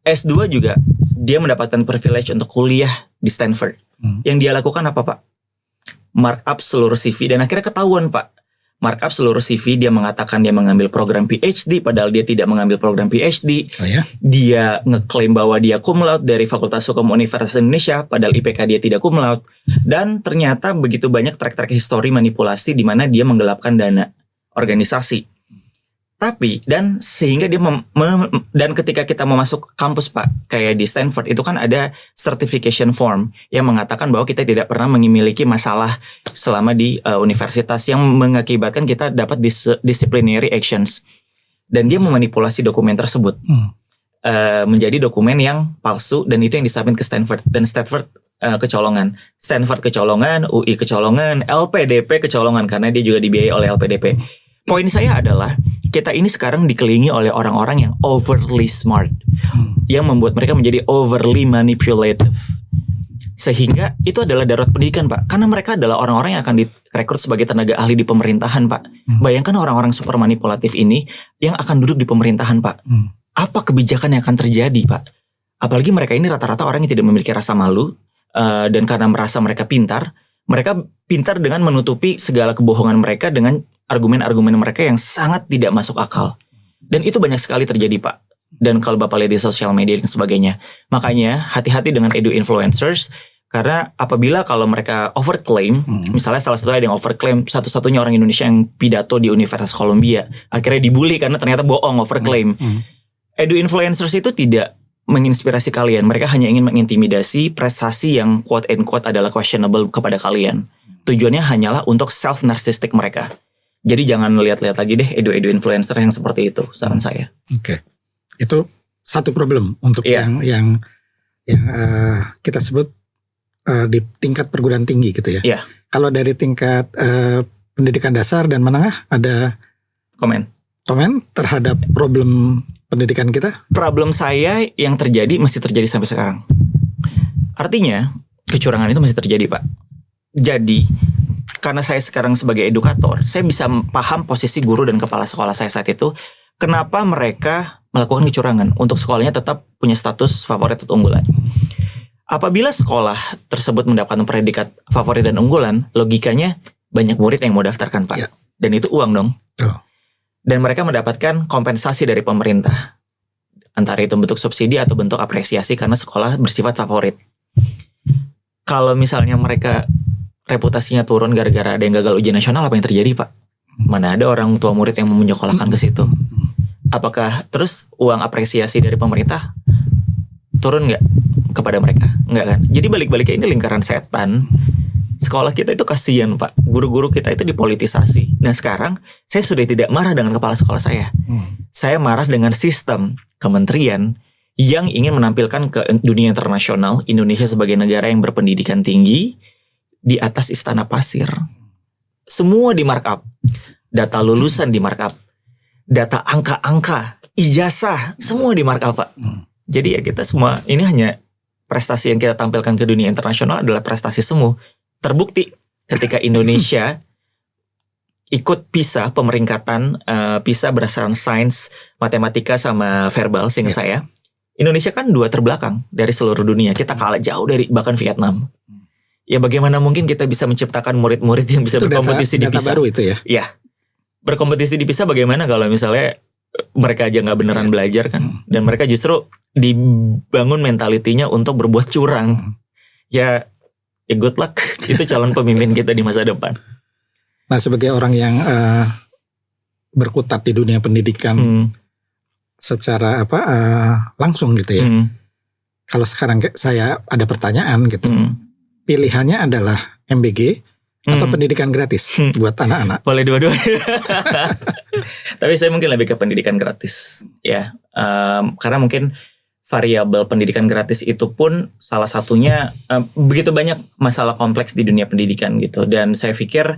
S2 juga dia mendapatkan privilege untuk kuliah di Stanford. Yang dia lakukan apa, Pak? Markup seluruh CV dan akhirnya ketahuan, Pak. Markup seluruh CV, dia mengatakan dia mengambil program PhD padahal dia tidak mengambil program PhD. Dia ngeklaim bahwa dia cum laude dari Fakultas Hukum Universitas Indonesia padahal IPK dia tidak cum laude. Dan ternyata begitu banyak track-track history manipulasi di mana dia menggelapkan dana organisasi. Tapi dan sehingga dia dan ketika kita mau masuk kampus Pak, kayak di Stanford itu kan ada certification form yang mengatakan bahwa kita tidak pernah memiliki masalah selama di universitas yang mengakibatkan kita dapat disciplinary actions. Dan dia memanipulasi dokumen tersebut menjadi dokumen yang palsu dan itu yang disubmit ke Stanford dan Stanford kecolongan. Stanford kecolongan, UI kecolongan, LPDP kecolongan karena dia juga dibiayai oleh LPDP. Poin saya adalah kita ini sekarang dikelilingi oleh orang-orang yang overly smart, yang membuat mereka menjadi overly manipulative. Sehingga itu adalah darurat pendidikan Pak, karena mereka adalah orang-orang yang akan direkrut sebagai tenaga ahli di pemerintahan Pak. Bayangkan orang-orang super manipulatif ini yang akan duduk di pemerintahan Pak. Apa kebijakan yang akan terjadi Pak? Apalagi mereka ini rata-rata orang yang tidak memiliki rasa malu, dan karena merasa mereka pintar dengan menutupi segala kebohongan mereka dengan argumen-argumen mereka yang sangat tidak masuk akal. Dan itu banyak sekali terjadi Pak. Dan kalau Bapak lihat di sosial media dan sebagainya. Makanya hati-hati dengan edu influencers. Karena apabila kalau mereka overclaim. Misalnya salah satu ada yang overclaim. Satu-satunya orang Indonesia yang pidato di Universitas Columbia. Akhirnya dibully karena ternyata bohong overclaim. Edu influencers itu tidak menginspirasi kalian. Mereka hanya ingin mengintimidasi prestasi yang quote and quote adalah questionable kepada kalian. Tujuannya hanyalah untuk self-narcissistic mereka. Jadi jangan lihat-lihat lagi deh edu-edu influencer yang seperti itu, saran saya. Oke. Itu satu problem untuk yang kita sebut di tingkat perguruan tinggi gitu ya. Kalau dari tingkat pendidikan dasar dan menengah ada komen terhadap problem pendidikan kita? Problem saya yang terjadi masih terjadi sampai sekarang. Artinya kecurangan itu masih terjadi Pak. Jadi karena saya sekarang sebagai edukator, saya bisa paham posisi guru dan kepala sekolah saya saat itu. Kenapa mereka melakukan kecurangan untuk sekolahnya tetap punya status favorit atau unggulan. Apabila sekolah tersebut mendapatkan predikat favorit dan unggulan, logikanya banyak murid yang mau daftarkan Pak. Dan itu uang dong. Dan mereka mendapatkan kompensasi dari pemerintah. Antara itu bentuk subsidi atau bentuk apresiasi karena sekolah bersifat favorit. Kalau misalnya mereka reputasinya turun gara-gara ada yang gagal ujian nasional, apa yang terjadi Pak? Mana ada orang tua murid yang mau menyekolahkan ke situ? Apakah terus uang apresiasi dari pemerintah turun nggak? kepada mereka, enggak kan? Jadi balik-baliknya ini lingkaran setan. Sekolah kita itu kasihan Pak, guru-guru kita itu dipolitisasi. Nah sekarang saya sudah tidak marah dengan kepala sekolah saya. Saya marah dengan sistem kementerian yang ingin menampilkan ke dunia internasional Indonesia sebagai negara yang berpendidikan tinggi di atas istana pasir. Semua di markup, data lulusan di markup, data angka-angka, ijazah, semua di markup Pak. Jadi ya kita semua ini hanya prestasi yang kita tampilkan ke dunia internasional adalah prestasi semu. Terbukti ketika Indonesia ikut PISA pemeringkatan PISA berdasarkan sains, matematika sama verbal seingat saya. Indonesia kan 2 terbelakang dari seluruh dunia. Kita kalah jauh dari bahkan Vietnam. Ya bagaimana mungkin kita bisa menciptakan murid-murid yang bisa Itu berkompetisi di PISA? Data baru itu ya? Ya. Berkompetisi di PISA bagaimana kalau misalnya mereka aja nggak beneran belajar kan? Dan mereka justru dibangun mentalitinya untuk berbuat curang. Ya good luck. Itu calon pemimpin kita di masa depan. Nah sebagai orang yang berkutat di dunia pendidikan secara langsung gitu ya. Kalau sekarang saya ada pertanyaan gitu. Pilihannya adalah MBG atau pendidikan gratis buat anak-anak. Boleh dua-duanya. Tapi saya mungkin lebih ke pendidikan gratis ya. Karena mungkin variabel pendidikan gratis itu pun salah satunya begitu banyak masalah kompleks di dunia pendidikan gitu. Dan saya pikir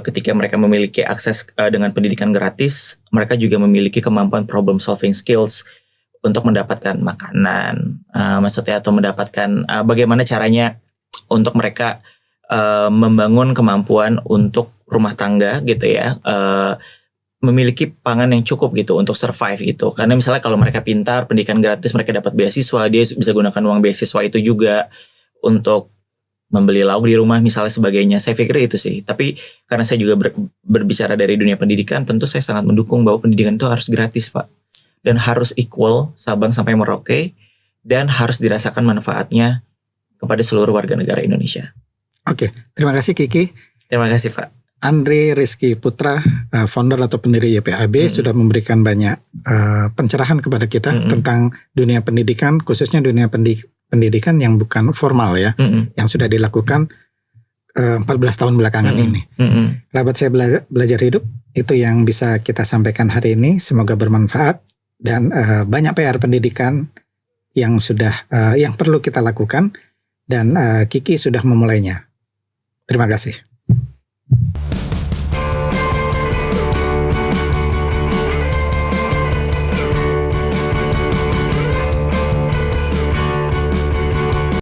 ketika mereka memiliki akses dengan pendidikan gratis, mereka juga memiliki kemampuan problem solving skills untuk mendapatkan makanan, maksudnya atau mendapatkan bagaimana caranya untuk mereka membangun kemampuan untuk rumah tangga gitu ya. Memiliki pangan yang cukup gitu untuk survive gitu. Karena misalnya kalau mereka pintar, pendidikan gratis, mereka dapat beasiswa, dia bisa gunakan uang beasiswa itu juga untuk membeli lauk di rumah misalnya sebagainya. Saya pikir itu sih. Tapi karena saya juga berbicara dari dunia pendidikan, tentu saya sangat mendukung bahwa pendidikan itu harus gratis Pak. Dan harus equal Sabang sampai Merauke, dan harus dirasakan manfaatnya kepada seluruh warga negara Indonesia. Oke, terima kasih Kiki. Terima kasih Pak. Andri Rizky Putra, founder atau pendiri YPAB, sudah memberikan banyak pencerahan kepada kita tentang dunia pendidikan, khususnya dunia pendidikan yang bukan formal ya, yang sudah dilakukan 14 tahun belakangan ini. Kerabat saya belajar hidup, itu yang bisa kita sampaikan hari ini. Semoga bermanfaat dan banyak PR pendidikan yang yang perlu kita lakukan, dan Kiki sudah memulainya. Terima kasih.